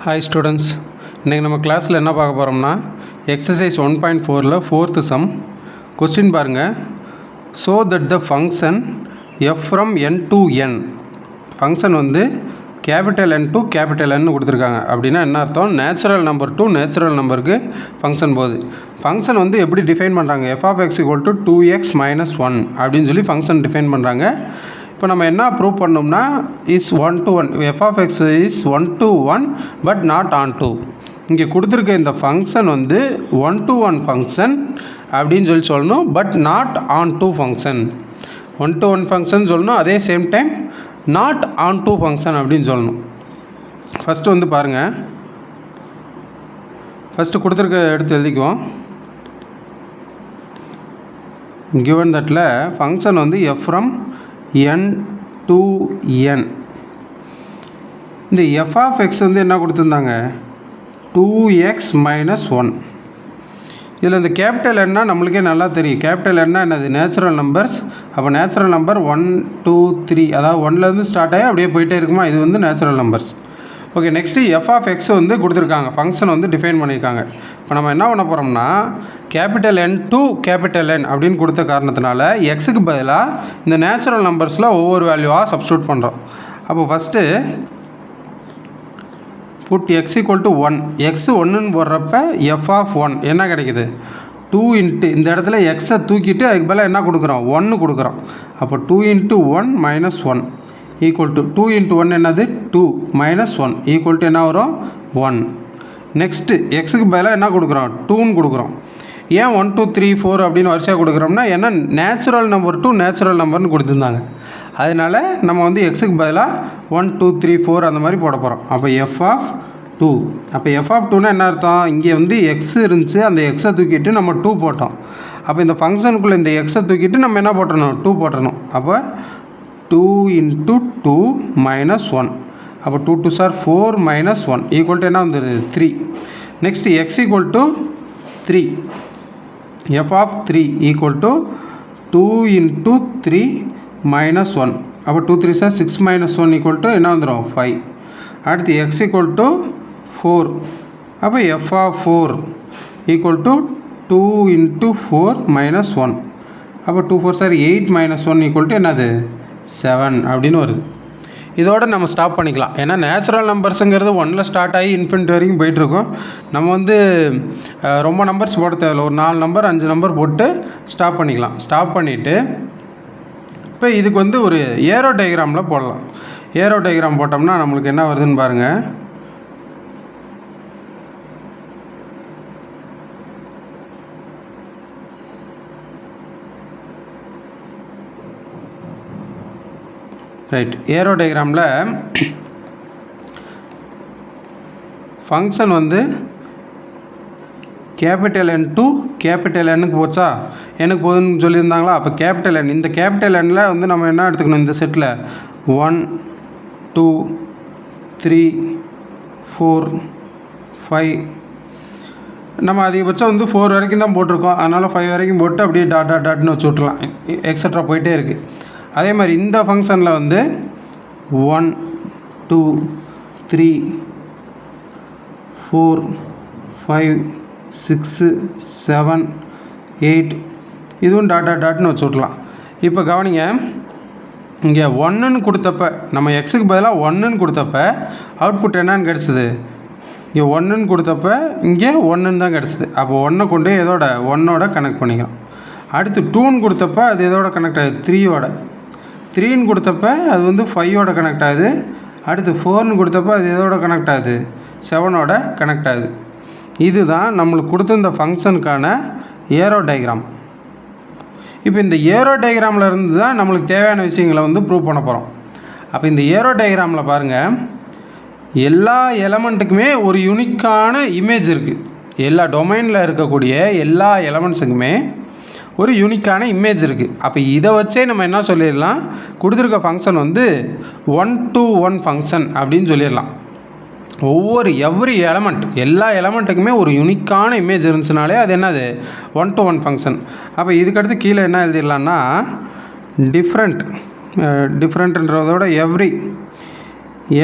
Hi students, இன்றைக்கி நம்ம கிளாஸில் என்ன பார்க்க போகிறோம்னா எக்ஸசைஸ் 1.4ல் 4th சம் கொஸ்டின் பாருங்கள். So that the function F from N to N function வந்து கேபிட்டல் என் டு கேபிட்டல் என்னு கொடுத்துருக்காங்க. அப்படின்னா என்ன அர்த்தம்? நேச்சுரல் நம்பர் டு நேச்சுரல் நம்பருக்கு ஃபங்க்ஷன் போகுது. ஃபங்க்ஷன் வந்து எப்படி டிஃபைன் பண்ணுறாங்க? F of X equal to 2x - 1 அப்படின்னு சொல்லி ஃபங்க்ஷன் டிஃபைன் பண்ணுறாங்க. இப்போ நம்ம என்ன ப்ரூவ் பண்ணோம்னா is 1 to 1 F of X is 1 to 1 but not onto. இங்கே கொடுத்துருக்க இந்த ஃபங்க்ஷன் வந்து 1 to 1 ஃபங்க்ஷன் அப்படின்னு சொல்லணும். But not onto function. 1 to 1 function சொல்லணும், அதே same time not onto function அப்படின்னு சொல்லணும். ஃபஸ்ட்டு வந்து பாருங்கள், ஃபஸ்ட்டு கொடுத்துருக்க எடுத்து எழுதிக்குவோம். கிவன் தட்டில் ஃபங்க்ஷன் வந்து F from n to n. இந்த எஃப் ஆஃப் எக்ஸ் வந்து என்ன கொடுத்துருந்தாங்க? 2x - 1. இதில் இந்த கேபிட்டல் என்ன நம்மளுக்கே நல்லா தெரியும். கேபிட்டல் என்ன என்னது? Natural numbers. அப்போ நேச்சுரல் நம்பர் 1 2 3, அதாவது 1லேருந்து ஸ்டார்ட் ஆகி அப்படியே போயிட்டே இருக்குமா? இது வந்து natural numbers. Okay, next F of X வந்து கொடுத்துருக்காங்க, ஃபங்க்ஷன் வந்து டிஃபைன் பண்ணியிருக்காங்க. இப்போ நம்ம என்ன பண்ண போகிறோம்னா கேபிட்டல் என் டு கேபிட்டல் என் அப்படின்னு கொடுத்த காரணத்தினால எக்ஸுக்கு பதிலாக இந்த நேச்சுரல் நம்பர்ஸில் ஒவ்வொரு வேல்யூவாக சப்ஸ்டியூட் பண்ணுறோம். அப்போ first put x equal to 1. X 1ன்னு போடுறப்ப எஃப் ஆஃப் 1 என்ன கிடைக்குது? 2 இன்ட்டு இந்த இடத்துல எக்ஸை தூக்கிட்டு அதுக்கு பதிலாக என்ன கொடுக்குறோம்? 1 கொடுக்குறோம். அப்போ 2 × 1 - 1 ஈக்குவல் டு 2 × 1 என்னது? 2 - 1 ஈக்குவல் டு என்ன வரும்? 1. நெக்ஸ்ட்டு எக்ஸுக்கு பதிலாக என்ன கொடுக்குறோம்? 2ன்னு கொடுக்குறோம். ஏன் 1 2 3 4 அப்படின்னு வரிசையாக கொடுக்குறோம்னா ஏன்னா நேச்சுரல் நம்பர் டு நேச்சுரல் நம்பர்னு கொடுத்துருந்தாங்க. அதனால் நம்ம வந்து எக்ஸுக்கு பதிலாக 1 2 3 4 அந்த மாதிரி போட போகிறோம். அப்போ எஃப் ஆஃப் 2. அப்போ எஃப் ஆஃப் 2னா என்ன அர்த்தம்? இங்கே வந்து எக்ஸ் இருந்துச்சு, அந்த எக்ஸை தூக்கிட்டு நம்ம 2 போட்டோம். அப்போ இந்த ஃபங்க்ஷனுக்குள்ளே இந்த எக்ஸை தூக்கிட்டு நம்ம என்ன போட்டணும்? 2 போட்டணும். அப்போ 2 × 2 - 1. அப்போ 2 2s are 4 - 1 ஈக்குவல் டு என்ன வந்துடுது? 3. Next X equal to 3. F of 3 equal to 2 × 3 - 1. அப்போ 2 3s are 6 - 1 ஈக்குவல் டு என்ன வந்துடும்? 5. அடுத்து எக்ஸ் ஈக்குவல் டு 4. அப்போ எஃப் ஆஃப் 4 ஈக்குவல் டு 2 × 4 - 1. அப்போ 2 4s are 8 - 1 ஈக்குவல் டு என்னது? 7 அப்படின்னு வருது. இதோடு நம்ம ஸ்டாப் பண்ணிக்கலாம். ஏன்னா நேச்சுரல் நம்பர்ஸுங்கிறது 1ல் ஸ்டார்ட் ஆகி இன்ஃபினிட்டி வரைக்கும் போயிட்டுருக்கோம். நம்ம வந்து ரொம்ப நம்பர்ஸ் போட தேவையில்லை. ஒரு 4 நம்பர் 5 நம்பர் போட்டு ஸ்டாப் பண்ணிக்கலாம். ஸ்டாப் பண்ணிவிட்டு இப்போ இதுக்கு வந்து ஒரு ஏரோ டயக்ராமில் போடலாம். ஏரோ டயக்ராம் போட்டோம்னா நம்மளுக்கு என்ன வருதுன்னு பாருங்கள். ரைட், ஏரோ டயக்ராமில் ஃபங்க்ஷன் வந்து கேபிட்டல் என் டு கேபிட்டல் எண்ணுக்கு போச்சா? எனக்கு போகுதுன்னு சொல்லியிருந்தாங்களா? அப்போ கேபிட்டல் என், இந்த கேபிட்டல் எண்ணில் வந்து நம்ம என்ன எடுத்துக்கணும்? இந்த செட்டில் 1 2 3 4 5, நம்ம அதிகபட்சம் வந்து 4 வரைக்கும் தான் போட்டிருக்கோம். அதனால் 5 வரைக்கும் போட்டு அப்படியே டாட்னு வச்சு விட்றலாம். எக்ஸட்ரா போயிட்டே இருக்குது. அதே மாதிரி இந்த ஃபங்க்ஷனில் வந்து 1 2 3 4 5 6 7 8 இதுவும் டாட்னு வச்சு விட்லாம். இப்போ கவனிங்க, இங்கே 1ன்னு கொடுத்தப்ப நம்ம எக்ஸுக்கு பதிலாக 1ன்னு கொடுத்தப்ப அவுட்புட் என்னன்னு கிடச்சிது? இங்கே 1ன்னு கொடுத்தப்ப இங்கே 1ன்னு தான் கிடச்சிது. அப்போ 1 கொண்டு எதோட? 1ஓட கனெக்ட் பண்ணிக்கிறோம். அடுத்து 2ன்னு கொடுத்தப்ப அது எதோட கனெக்ட் ஆகுது? 3ஓட. 3ன்னு கொடுத்தப்ப அது வந்து 5ஓட கனெக்ட் ஆகுது. அடுத்து 4ன்னு கொடுத்தப்ப அது எதோட கனெக்ட் ஆகுது? 7ஓட கனெக்ட் ஆகுது. இதுதான் நம்மளுக்கு கொடுத்த இந்த ஃபங்க்ஷனுக்கான ஏரோ டயக்ராம். இப்போ இந்த ஏரோ டயக்ராமில் இருந்து தான் நம்மளுக்கு தேவையான விஷயங்களை வந்து ப்ரூவ் பண்ண போகிறோம். அப்போ இந்த ஏரோ டயக்ராமில் பாருங்கள், எல்லா எலமெண்ட்டுக்குமே ஒரு யூனிக்கான இமேஜ் இருக்குது. எல்லா டொமைனில் இருக்கக்கூடிய எல்லா எலமெண்ட்ஸுக்குமே ஒரு யூனிக்கான இமேஜ் இருக்குது. அப்போ இதை வச்சே நம்ம என்ன சொல்லிடலாம்? கொடுத்துருக்க ஃபங்க்ஷன் வந்து 1 to 1 ஃபங்க்ஷன் அப்படின்னு சொல்லிடலாம். எவ்ரி எலமெண்ட், எல்லா எலமெண்ட்டுக்குமே ஒரு யூனிக்கான இமேஜ் இருந்துச்சுனாலே அது என்னது? 1 to 1 ஃபங்க்ஷன். அப்போ இதுக்கடுத்து கீழே என்ன எழுதிடலான்னா டிஃப்ரெண்ட்ன்றதோட எவ்ரி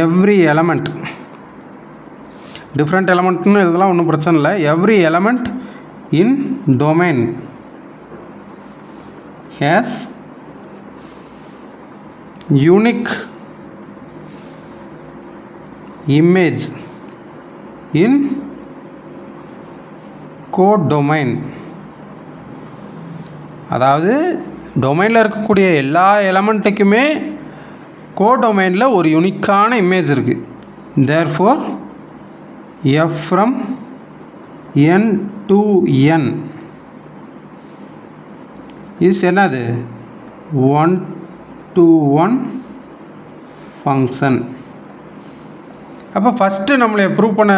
எவ்ரி எலமெண்ட் டிஃப்ரெண்ட் எலமெண்ட்னு இதெல்லாம் ஒன்றும் பிரச்சனை இல்லை. Every element in domain has unique image in codomain. அதாவது டொமைனில் இருக்கக்கூடிய எல்லா எலமெண்ட்டுக்குமே கோடொமைனில் ஒரு யூனிக்கான இமேஜ் இருக்குது. therefore f from n to n is என்னது 1 to 1 ஃபங்க்ஷன். அப்போ ஃபஸ்ட்டு நம்மளை ப்ரூவ் பண்ண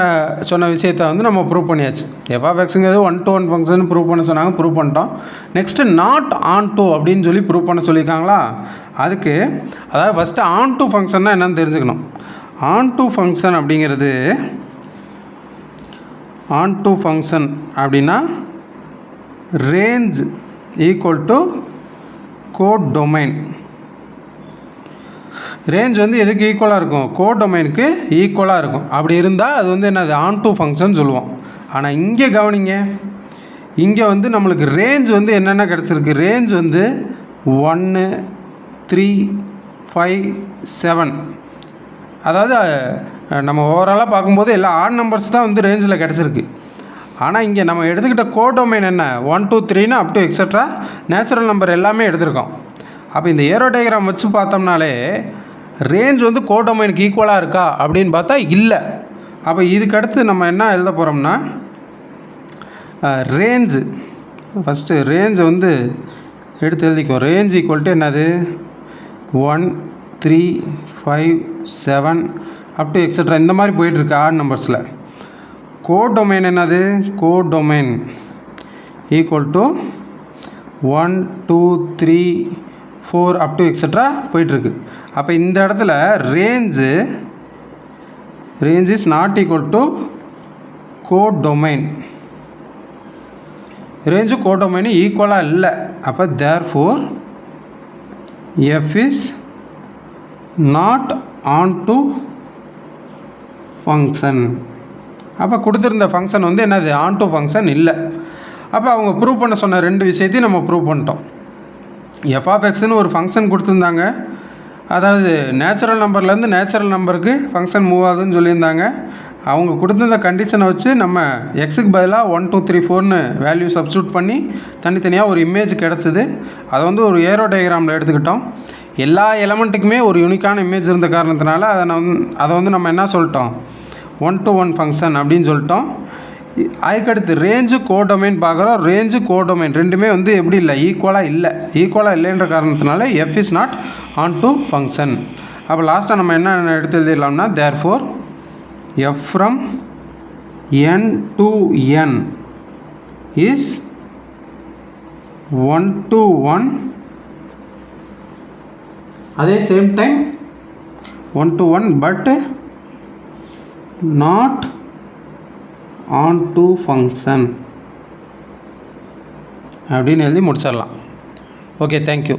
சொன்ன விஷயத்தை வந்து நம்ம ப்ரூவ் பண்ணியாச்சு. எஃப்ஆஃப்எக்ஸுங்கிறது 1 to 1 ஃபங்க்ஷன் ப்ரூவ் பண்ண சொன்னாங்க, ப்ரூவ் பண்ணிட்டோம். நெக்ஸ்ட்டு நாட் ஆன் டூ அப்படின்னு சொல்லி ப்ரூவ் பண்ண சொல்லியிருக்காங்களா. அதுக்கு அதாவது ஃபஸ்ட்டு ஆன் டூ ஃபங்க்ஷன்னா என்னென்னு தெரிஞ்சுக்கணும். ஆன் டூ ஃபங்க்ஷன் அப்படிங்கிறது ஆன் டூ ஃபங்க்ஷன் அப்படின்னா range equal to codomain. Range வந்து எதுக்கு ஈக்குவலாக இருக்கும்? கோடொமைனுக்கு ஈக்குவலாக இருக்கும். அப்படி இருந்தால் அது வந்து என்னது ஆன் டூ ஃபங்க்ஷன் சொல்லுவோம். ஆனால் இங்கே கவனிங்க, இங்கே வந்து நம்மளுக்கு ரேஞ்ச் வந்து என்னென்ன கிடச்சிருக்கு. ரேஞ்ச் வந்து 1 3 5 7. அதாவது நம்ம ஓவராலாக பார்க்கும்போது எல்லா ஆட் நம்பர்ஸ் தான் வந்து ரேஞ்சில் கிடச்சிருக்கு. ஆனால் இங்கே நம்ம எடுத்துக்கிட்ட கோடொமைன் என்ன 1 2 3ன்னு up to extra natural number எல்லாமே எடுத்திருக்கோம். அப்போ இந்த ஏரோ டயக்ராம் வச்சு பார்த்தோம்னாலே ரேஞ்ச் வந்து கோடொமைனுக்கு ஈக்குவலாக இருக்கா அப்படின்னு பார்த்தா இல்லை. அப்போ இதுக்கடுத்து நம்ம என்ன எழுத போகிறோம்னா ரேஞ்சு ஃபஸ்ட்டு ரேஞ்சை வந்து எடுத்து எழுதிக்கோ. ரேஞ்ச் ஈக்குவல் டு என்னது 1 3 5 7 அப் டு எக்ஸட்ரா இந்த மாதிரி போயிட்டுருக்கு ஆட் நம்பர்ஸில். கோடொமைன் என்னது? Codomain equal to 1 2 3 4 up to extra போயிட்டுருக்கு. அப்போ இந்த இடத்துல range is not equal to codomain. Range codomain ஈக்குவலாக இல்லை. அப்போ therefore f is not onto function. அப்போ கொடுத்துருந்த ஃபங்க்ஷன் வந்து என்னது ஆன் டு ஃபங்க்ஷன் இல்லை. அப்போ அவங்க ப்ரூவ் பண்ண சொன்ன ரெண்டு விஷயத்தையும் நம்ம ப்ரூவ் பண்ணிட்டோம். எஃப்ஆஃப்எக்ஸ்னு ஒரு ஃபங்க்ஷன் கொடுத்துருந்தாங்க. அதாவது நேச்சுரல் நம்பர்லேருந்து நேச்சுரல் நம்பருக்கு ஃபங்க்ஷன் மூவ் ஆகுதுன்னு சொல்லியிருந்தாங்க. அவங்க கொடுத்துருந்த கண்டிஷனை வச்சு நம்ம எக்ஸுக்கு பதிலாக 1 2 3 4ன்னு வேல்யூ சப்ஸ்டியூட் பண்ணி தனித்தனியாக ஒரு இமேஜ் கிடச்சிது. அதை வந்து ஒரு ஏரோ டயக்ராமில் எடுத்துக்கிட்டோம். எல்லா எலமெண்ட்டுக்குமே ஒரு யூனிக்கான இமேஜ் இருந்த காரணத்தினால அதை வந்து நம்ம என்ன சொல்லிட்டோம் 1 to 1 ஃபங்க்ஷன் அப்படின்னு சொல்லிட்டோம். அதுக்கடுத்து ரேஞ்சு கோடொமைன் பார்க்குறோம். ரேஞ்சு கோடொமைன் ரெண்டுமே வந்து எப்படி இல்லை ஈக்குவலாக இல்லைன்ற காரணத்தினால f is not onto function. அப்போ லாஸ்ட்டாக நம்ம என்ன எடுத்து எழுதிடலாம்னா therefore f from n to n is 1 to 1 அதே same time 1 to 1 but not onto function அப்படின்னு எழுதி முடிச்சிடலாம். Okay, thank you.